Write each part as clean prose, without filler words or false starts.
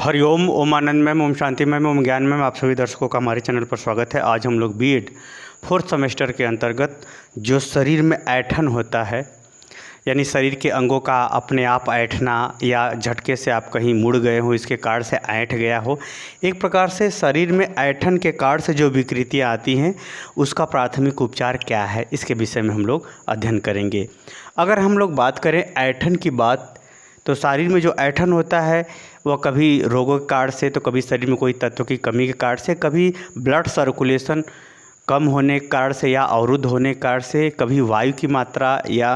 हरिओम, ओम आनंदमय, ओम शांतिमय, ओम ज्ञानमय। आप सभी दर्शकों का हमारे चैनल पर स्वागत है। आज हम लोग बीएड फोर्थ सेमेस्टर के अंतर्गत जो शरीर में ऐंठन होता है, यानी शरीर के अंगों का अपने आप ऐंठना या झटके से आप कहीं मुड़ गए हो, इसके कारण से ऐंठ गया हो, एक प्रकार से शरीर में ऐंठन के कारण से जो विकृतियाँ आती हैं उसका प्राथमिक उपचार क्या है, इसके विषय में हम लोग अध्ययन करेंगे। अगर हम लोग बात करें ऐंठन की बात, तो शरीर में जो ऐंठन होता है वह कभी रोगों के कारण से, तो कभी शरीर में कोई तत्व की कमी के कारण से, कभी ब्लड सर्कुलेशन कम होने के कारण से या अवरुद्ध होने के कारण से, कभी वायु की मात्रा या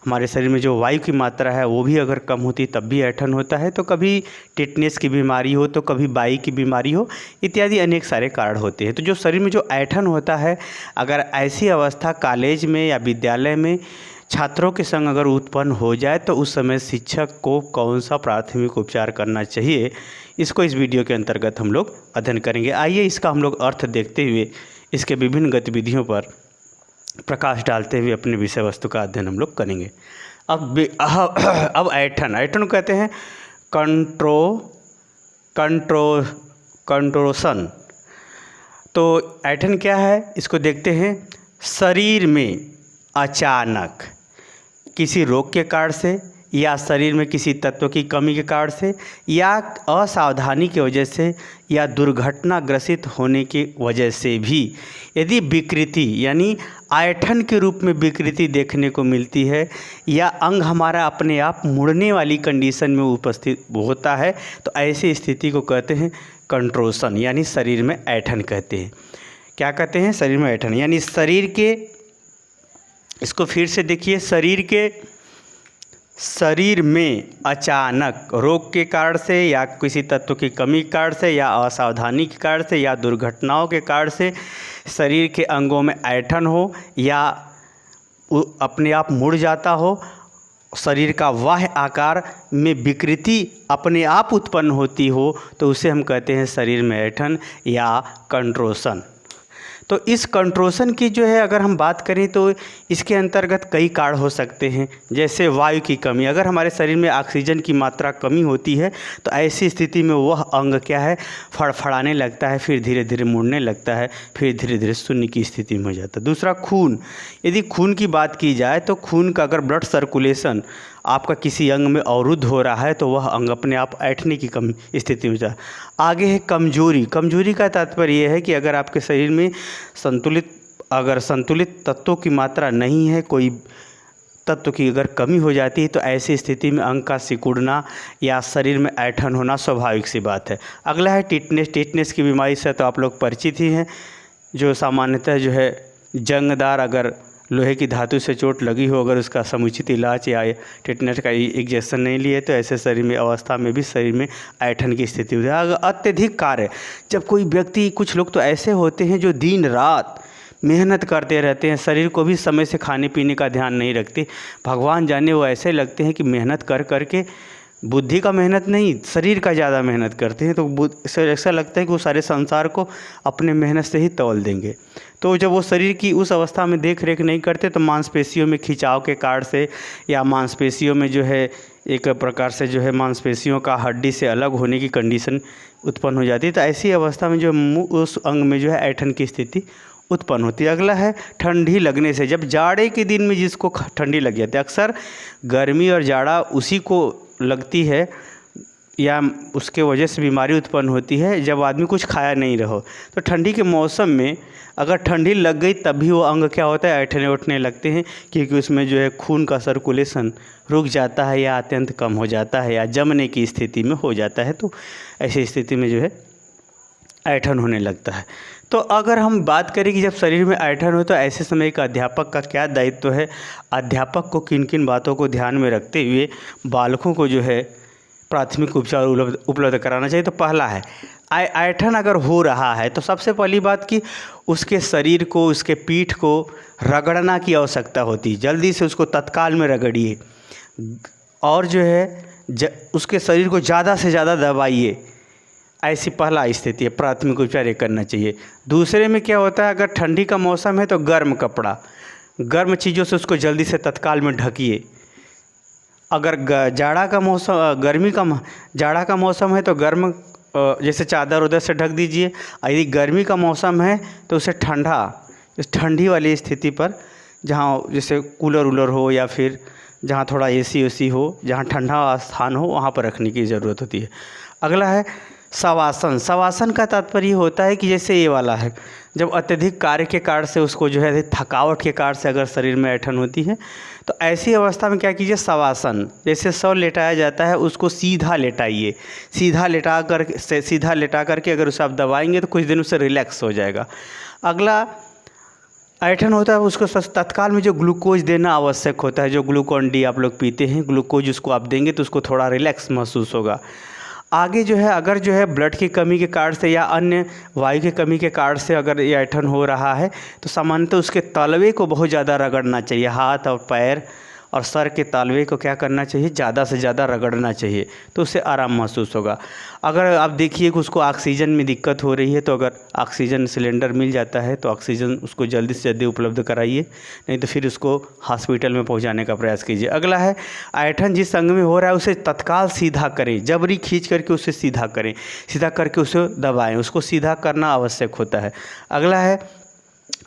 हमारे शरीर में जो वायु की मात्रा है वो भी अगर कम होती तब भी ऐंठन होता है, तो कभी टिटनेस की बीमारी हो, तो कभी बाई की बीमारी हो, इत्यादि अनेक सारे कारण होते हैं। तो जो शरीर में जो ऐंठन होता है, अगर ऐसी अवस्था कॉलेज में या विद्यालय में छात्रों के संग अगर उत्पन्न हो जाए तो उस समय शिक्षक को कौन सा प्राथमिक उपचार करना चाहिए, इसको इस वीडियो के अंतर्गत हम लोग अध्ययन करेंगे। आइए इसका हम लोग अर्थ देखते हुए इसके विभिन्न गतिविधियों पर प्रकाश डालते हुए अपने विषय वस्तु का अध्ययन हम लोग करेंगे। अब ऐंठन कहते हैं कंट्रोशन। तो ऐंठन क्या है, इसको देखते हैं। शरीर में अचानक किसी रोग के कारण से या शरीर में किसी तत्व की कमी के कारण से या असावधानी की वजह से या दुर्घटनाग्रसित होने की वजह से भी यदि विकृति यानी ऐंठन के रूप में विकृति देखने को मिलती है या अंग हमारा अपने आप मुड़ने वाली कंडीशन में उपस्थित होता है, तो ऐसी स्थिति को कहते हैं कंट्रोशन, यानी शरीर में ऐंठन कहते हैं। क्या कहते हैं? शरीर में ऐंठन, यानी शरीर के, इसको फिर से देखिए, शरीर में अचानक रोग के कारण से या किसी तत्व की कमी के कारण से या असावधानी के कारण से या दुर्घटनाओं के कारण से शरीर के अंगों में ऐंठन हो या अपने आप मुड़ जाता हो, शरीर का बाह्य आकार में विकृति अपने आप उत्पन्न होती हो, तो उसे हम कहते हैं शरीर में ऐंठन या कंट्रोशन। तो इस कंट्रोशन की जो है अगर हम बात करें तो इसके अंतर्गत कई कारण हो सकते हैं, जैसे वायु की कमी। अगर हमारे शरीर में ऑक्सीजन की मात्रा कमी होती है तो ऐसी स्थिति में वह अंग क्या है, फड़फड़ाने लगता है, फिर धीरे धीरे मुड़ने लगता है, फिर धीरे धीरे शून्य की स्थिति में हो जाता है। दूसरा, खून। यदि खून की बात की जाए तो खून का अगर ब्लड सर्कुलेशन आपका किसी अंग में अवरुद्ध हो रहा है तो वह अंग अपने आप ऐंठने की कमी स्थिति में जाए। आगे है कमजोरी। कमजोरी का तात्पर्य यह है कि अगर आपके शरीर में संतुलित तत्वों की मात्रा नहीं है, कोई तत्व की अगर कमी हो जाती है, तो ऐसी स्थिति में अंग का सिकुड़ना या शरीर में ऐंठन होना स्वाभाविक सी बात है। अगला है टिटनेस। टिटनेस की बीमारी से तो आप लोग परिचित ही हैं, जो सामान्यतः जो है जंगदार अगर लोहे की धातु से चोट लगी हो, अगर उसका समुचित इलाज या टिटनेस का इंजेक्शन नहीं लिए तो ऐसे शरीर में अवस्था में भी शरीर में ऐंठन की स्थिति होती है। अगर अत्यधिक कार्य, जब कोई व्यक्ति, कुछ लोग तो ऐसे होते हैं जो दिन रात मेहनत करते रहते हैं, शरीर को भी समय से खाने पीने का ध्यान नहीं रखते, भगवान जाने वो ऐसे लगते हैं कि मेहनत कर करके, बुद्धि का मेहनत नहीं, शरीर का ज़्यादा मेहनत करते हैं, तो ऐसा लगता है कि वो सारे संसार को अपने मेहनत से ही तौल देंगे। तो जब वो शरीर की उस अवस्था में देख रेख नहीं करते तो मांसपेशियों में खिंचाव के कारण से या मांसपेशियों में जो है एक प्रकार से जो है मांसपेशियों का हड्डी से अलग होने की कंडीशन उत्पन्न हो जाती है। तो ऐसी अवस्था में जो उस अंग में जो है ऐंठन की स्थिति उत्पन्न होती है। अगला है ठंडी लगने से। जब जाड़े के दिन में जिसको ठंडी लग जाती है, अक्सर गर्मी और जाड़ा उसी को लगती है या उसके वजह से बीमारी उत्पन्न होती है जब आदमी कुछ खाया नहीं रहो। तो ठंडी के मौसम में अगर ठंडी लग गई तब भी वो अंग क्या होता है, ऐंठने उठने लगते हैं, क्योंकि उसमें जो है खून का सर्कुलेशन रुक जाता है या अत्यंत कम हो जाता है या जमने की स्थिति में हो जाता है। तो ऐसी स्थिति में जो है ऐंठन होने लगता है। तो अगर हम बात करें कि जब शरीर में ऐंठन हो तो ऐसे समय एक अध्यापक का क्या दायित्व है, अध्यापक को किन किन बातों को ध्यान में रखते हुए बालकों को जो है प्राथमिक उपचार उपलब्ध कराना चाहिए। तो पहला है, ऐंठन अगर हो रहा है तो सबसे पहली बात कि उसके शरीर को, उसके पीठ को रगड़ना की आवश्यकता होती है। जल्दी से उसको तत्काल में रगड़िए और जो है उसके शरीर को ज़्यादा से ज़्यादा दबाइए। ऐसी पहला स्थिति है, प्राथमिक उपचार ये करना चाहिए। दूसरे में क्या होता है, अगर ठंडी का मौसम है तो गर्म कपड़ा, गर्म चीज़ों से उसको जल्दी से तत्काल में ढकिए। अगर जाड़ा का मौसम जाड़ा का मौसम है तो गर्म जैसे चादर उधर से ढक दीजिए। यदि गर्मी का मौसम है तो उसे ठंडी वाली स्थिति पर, जहाँ जैसे कूलर वूलर हो या फिर जहाँ थोड़ा एसी वेसी हो, जहाँ ठंडा स्थान हो, वहाँ पर रखने की ज़रूरत होती है। अगला है शवासन। शवासन का तात्पर्य होता है कि जैसे ये वाला है, जब अत्यधिक कार्य के कारण से उसको जो है थकावट के कारण से अगर शरीर में ऐंठन होती है तो ऐसी अवस्था में क्या कीजिए, शवासन। जैसे सौ लेटाया जाता है उसको सीधा लेटाइए। सीधा लेटा करके अगर उसे आप दबाएंगे तो कुछ दिन उससे रिलैक्स हो जाएगा। अगला ऐंठन होता है उसको तत्काल में जो ग्लूकोज देना आवश्यक होता है, जो ग्लूकोन डी आप लोग पीते हैं, ग्लूकोज उसको आप देंगे तो उसको थोड़ा रिलैक्स महसूस होगा। आगे जो है अगर जो है ब्लड की कमी के कारण से या अन्य वायु की कमी के कारण से अगर ये ऐंठन हो रहा है तो सामान्यतः उसके तलवे को बहुत ज़्यादा रगड़ना चाहिए। हाथ और पैर और सर के तलवे को क्या करना चाहिए, ज़्यादा से ज़्यादा रगड़ना चाहिए, तो उससे आराम महसूस होगा। अगर आप देखिए कि उसको ऑक्सीजन में दिक्कत हो रही है तो अगर ऑक्सीजन सिलेंडर मिल जाता है तो ऑक्सीजन उसको जल्दी से जल्दी उपलब्ध कराइए, नहीं तो फिर उसको हॉस्पिटल में पहुंचाने का प्रयास कीजिए। अगला है ऐंठन जिस अंग में हो रहा है उसे तत्काल सीधा करें, जबरी खींच करके उसे सीधा करें, सीधा करके उसे दबाएँ, उसको सीधा करना आवश्यक होता है। अगला है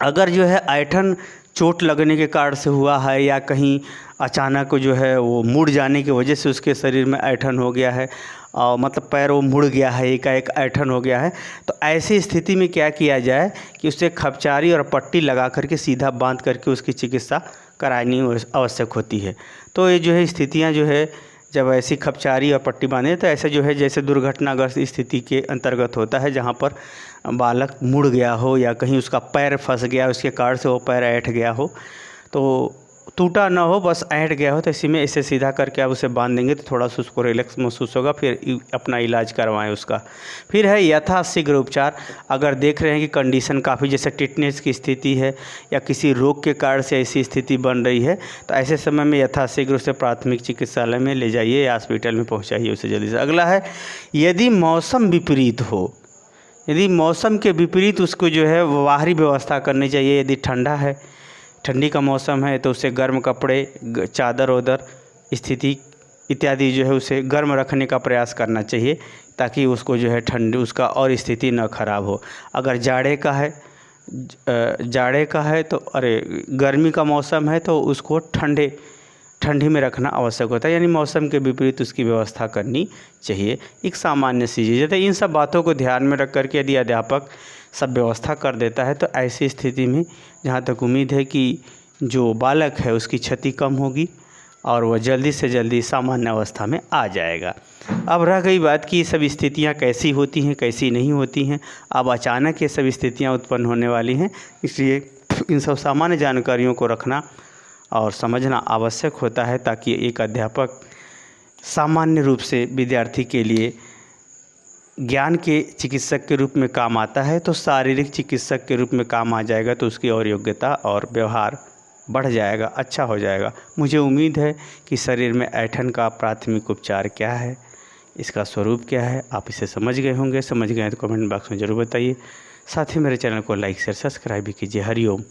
अगर जो है ऐंठन चोट लगने के कारण से हुआ है या कहीं अचानक जो है वो मुड़ जाने की वजह से उसके शरीर में ऐंठन हो गया है, और मतलब पैर वो मुड़ गया है, एकाएक ऐंठन हो गया है, तो ऐसी स्थिति में क्या किया जाए कि उसे खपचारी और पट्टी लगा करके सीधा बांध करके उसकी चिकित्सा करानी आवश्यक होती है। तो ये जो है स्थितियाँ जो है जब ऐसी खपचारी और पट्टी बांधे तो ऐसे जो है जैसे दुर्घटनाग्रस्त स्थिति के अंतर्गत होता है, जहाँ पर बालक मुड़ गया हो या कहीं उसका पैर फंस गया, उसके कारण से वो पैर ऐंठ गया हो, तो टूटा ना हो, बस ऐंठ गया हो, तो इसी में इसे सीधा करके आप उसे बांध देंगे तो थोड़ा सा उसको रिलैक्स महसूस होगा, फिर अपना इलाज करवाएं उसका। फिर है यथाशीघ्र उपचार। अगर देख रहे हैं कि कंडीशन काफ़ी जैसे टिटनेस की स्थिति है या किसी रोग के कारण से ऐसी स्थिति बन रही है तो ऐसे समय में यथाशीघ्र उसे प्राथमिक चिकित्सालय में ले जाइए या हॉस्पिटल में पहुँचाइए उसे जल्दी से। अगला है यदि मौसम विपरीत हो, यदि मौसम के विपरीत उसको जो है बाहरी व्यवस्था करनी चाहिए। यदि ठंडा है, ठंडी का मौसम है तो उसे गर्म कपड़े, चादर उदर स्थिति इत्यादि जो है उसे गर्म रखने का प्रयास करना चाहिए ताकि उसको जो है ठंडी उसका और स्थिति न खराब हो। अगर जाड़े का है तो गर्मी का मौसम है तो उसको ठंडी में रखना आवश्यक होता है, यानी मौसम के विपरीत उसकी व्यवस्था करनी चाहिए। एक सामान्य सी चीज़ है। इन सब बातों को ध्यान में रख करके यदि अध्यापक सब व्यवस्था कर देता है तो ऐसी स्थिति में जहाँ तक उम्मीद है कि जो बालक है उसकी क्षति कम होगी और वह जल्दी से जल्दी सामान्य अवस्था में आ जाएगा। अब रह गई बात कि ये सब स्थितियाँ कैसी होती हैं, कैसी नहीं होती हैं। अब अचानक ये सब स्थितियाँ उत्पन्न होने वाली हैं, इसलिए इन सब सामान्य जानकारियों को रखना और समझना आवश्यक होता है ताकि एक अध्यापक सामान्य रूप से विद्यार्थी के लिए ज्ञान के चिकित्सक के रूप में काम आता है तो शारीरिक चिकित्सक के रूप में काम आ जाएगा, तो उसकी और योग्यता और व्यवहार बढ़ जाएगा, अच्छा हो जाएगा। मुझे उम्मीद है कि शरीर में ऐंठन का प्राथमिक उपचार क्या है, इसका स्वरूप क्या है, आप इसे समझ गए होंगे। समझ गए तो कमेंट बॉक्स में ज़रूर बताइए। साथ ही मेरे चैनल को लाइक शेयर सब्सक्राइब भी कीजिए। हरिओम।